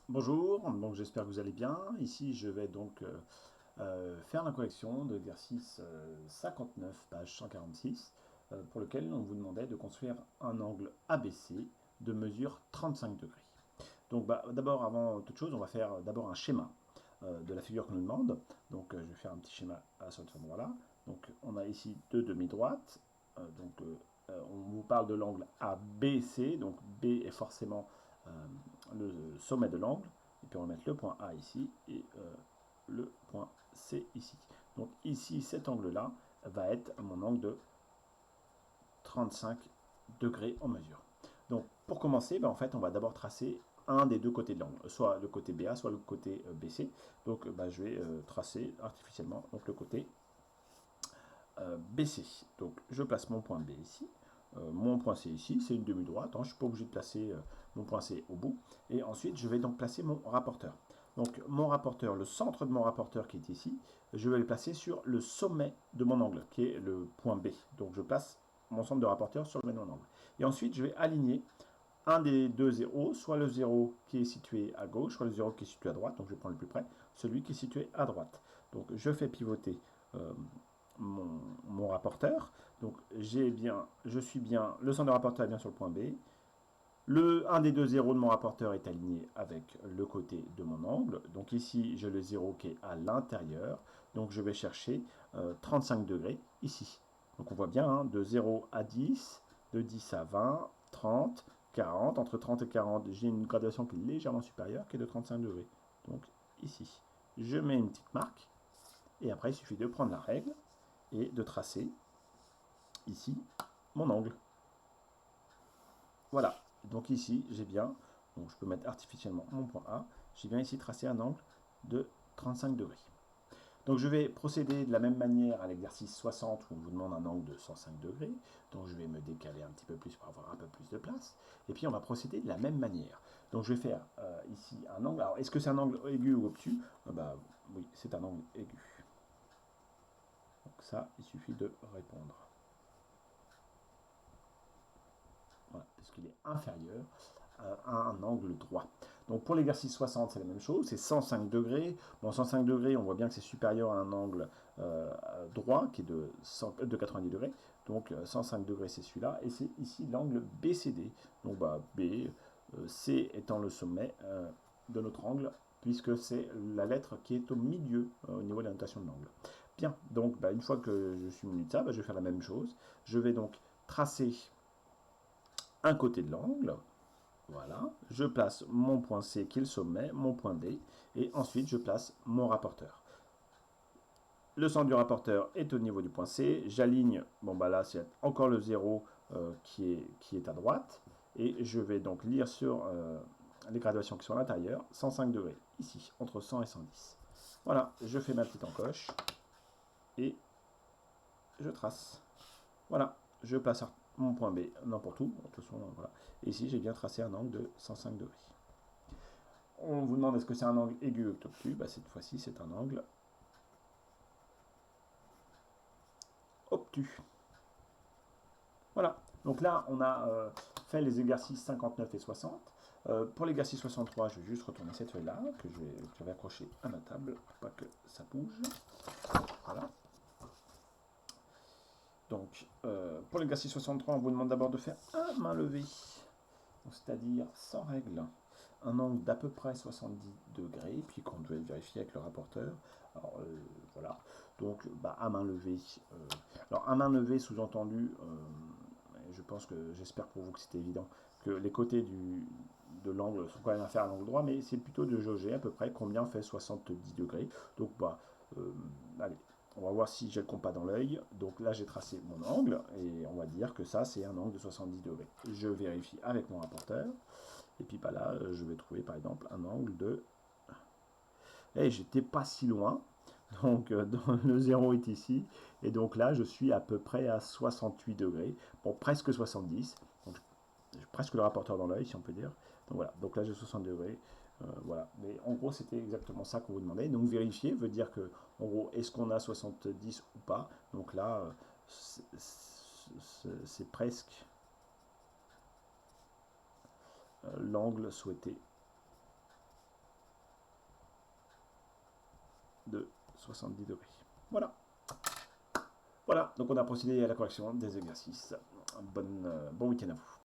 Bonjour, donc j'espère que vous allez bien. Ici, je vais donc faire la correction de l'exercice 59, page 146, pour lequel on vous demandait de construire un angle ABC de mesure 35 degrés. Donc d'abord, avant toute chose, on va faire d'abord un schéma de la figure qu'on nous demande. Donc je vais faire un petit schéma à cet endroit-là. Donc on a ici deux demi-droites. On vous parle de l'angle ABC. Donc B est forcément le sommet de l'angle. Et puis on va mettre le point A ici et le point C ici. Donc ici, cet angle-là va être mon angle de 35 degrés en mesure. Donc pour commencer, en fait, on va d'abord tracer un des deux côtés de l'angle, soit le côté BA, soit le côté BC. Donc je vais tracer artificiellement donc, le côté BC. Donc je place mon point B ici. Mon point C ici, c'est une demi-droite, hein, je ne suis pas obligé de placer mon point C au bout. Et ensuite, je vais donc placer mon rapporteur. Donc mon rapporteur, le centre de mon rapporteur qui est ici, je vais le placer sur le sommet de mon angle, qui est le point B. Donc je place mon centre de rapporteur sur le sommet de mon angle. Et ensuite, je vais aligner un des deux zéros, soit le zéro qui est situé à gauche, soit le zéro qui est situé à droite. Donc je vais prendre le plus près, celui qui est situé à droite. Donc je fais pivoter euh, mon rapporteur. Donc je suis bien, le centre de rapporteur est bien sur le point B. Un des deux zéros de mon rapporteur est aligné avec le côté de mon angle. Donc ici, j'ai le zéro qui est à l'intérieur. Donc je vais chercher 35 degrés ici. Donc on voit bien, hein, de 0 à 10, de 10 à 20, 30, 40. Entre 30 et 40, j'ai une graduation qui est légèrement supérieure, qui est de 35 degrés. Donc ici, je mets une petite marque. Et après, il suffit de prendre la règle et de tracer ici mon angle. Voilà. Donc ici, j'ai bien, donc je peux mettre artificiellement mon point A, j'ai bien ici tracé un angle de 35 degrés. Donc je vais procéder de la même manière à l'exercice 60 où on vous demande un angle de 105 degrés. Donc je vais me décaler un petit peu plus pour avoir un peu plus de place. Et puis on va procéder de la même manière. Donc je vais faire ici un angle. Alors est-ce que c'est un angle aigu ou obtus? Oui, c'est un angle aigu. Donc ça, il suffit de répondre. Voilà, puisqu'il est inférieur à un angle droit. Donc pour l'exercice 60, c'est la même chose, c'est 105 degrés. Bon, 105 degrés, on voit bien que c'est supérieur à un angle droit qui est de 90 degrés. Donc 105 degrés, c'est celui-là. Et c'est ici l'angle BCD. Donc B, C étant le sommet de notre angle, puisque c'est la lettre qui est au milieu au niveau de la notation de l'angle. Bien, donc une fois que je suis muni de ça, je vais faire la même chose. Je vais donc tracer un côté de l'angle. Voilà, je place mon point C qui est le sommet, mon point D, et ensuite je place mon rapporteur. Le centre du rapporteur est au niveau du point C, j'aligne, là c'est encore le 0 qui est à droite, et je vais donc lire sur les graduations qui sont à l'intérieur, 105 degrés, ici, entre 100 et 110. Voilà, je fais ma petite encoche, et je trace. Voilà, je place mon point B n'importe où, de toute façon, voilà. Et ici, j'ai bien tracé un angle de 105 degrés. On vous demande est-ce que c'est un angle aigu ou obtus. Cette fois-ci, c'est un angle obtus. Voilà. Donc là, on a fait les exercices 59 et 60. Pour l'exercice 63, je vais juste retourner cette feuille-là, que je vais accrocher à ma table, pour pas que ça bouge. Voilà. Donc, pour l'exercice 63, on vous demande d'abord de faire un main levée, c'est-à-dire sans règle, un angle d'à peu près 70 degrés, puis qu'on doit vérifier avec le rapporteur. Alors voilà, donc à main levée. Alors à main levée, sous-entendu, je pense que j'espère pour vous que c'était évident, que les côtés de l'angle sont quand même inférieurs à l'angle droit, mais c'est plutôt de jauger à peu près combien fait 70 degrés. Donc allez, on va voir si j'ai le compas dans l'œil. Donc là, j'ai tracé mon angle et on va dire que ça, c'est un angle de 70 degrés. Je vérifie avec mon rapporteur. Et puis là, je vais trouver par exemple un angle de... Et j'étais pas si loin. Donc le 0 est ici. Et donc là, je suis à peu près à 68 degrés. Bon, presque 70. Donc j'ai presque le rapporteur dans l'œil, si on peut dire. Donc voilà, donc là j'ai 60 degrés. Voilà, mais en gros c'était exactement ça qu'on vous demandait. Donc vérifier veut dire que, en gros, est-ce qu'on a 70 ou pas. Donc là, c'est presque l'angle souhaité. 70 degrés. Voilà. Voilà, donc on a procédé à la correction des exercices. Bon week-end à vous.